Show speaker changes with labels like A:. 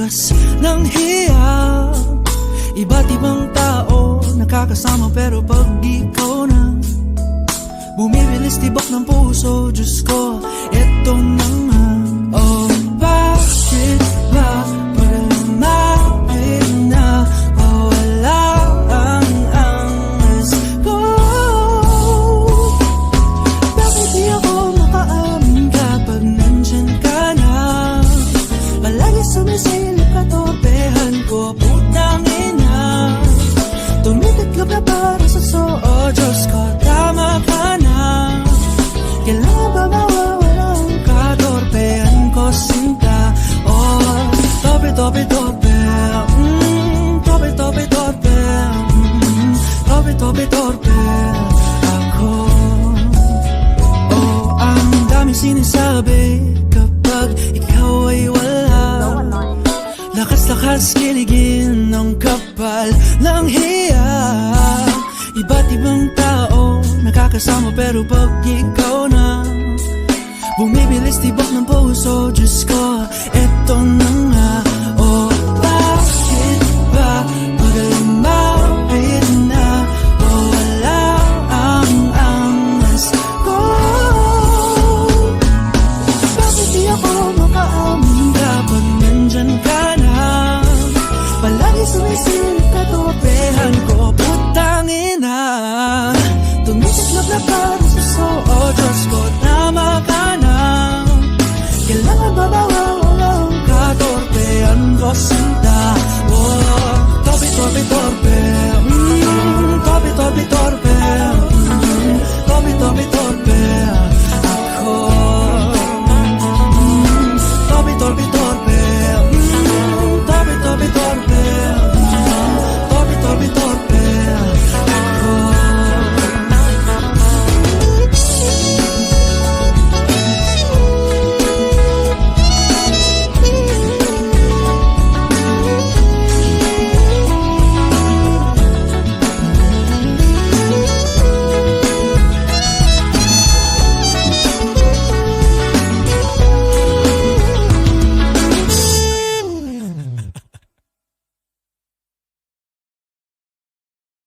A: lakas ng hiya. Iba't ibang tao nakakasama, pero pag ikaw na bumibilis tibok ng puso, Diyos ko, eto na nga. Oh, bakit ba lumapit na mawala ang angas ko? Bakit di ako makaamin kapag nandyan ka na? Palagi sumisilip ka, torpehan ko, putang ina. Tumitiklop na para sa soo, Diyos ko, tama ka na. Kailangan ba mawawalan ka? Torpehan ko, sinta. Oh, tope, tope, tope. Tope, tope, tope. Tope, tope, tope. Ako. Oh, ang daming sinasabi kapag ikaw ay wala. Lakas-lakas kiligin ng kapal ng hiya. Iba't ibang tao nakakasama, pero pag ikaw na bumibilis tibok ng puso, Diyos ko,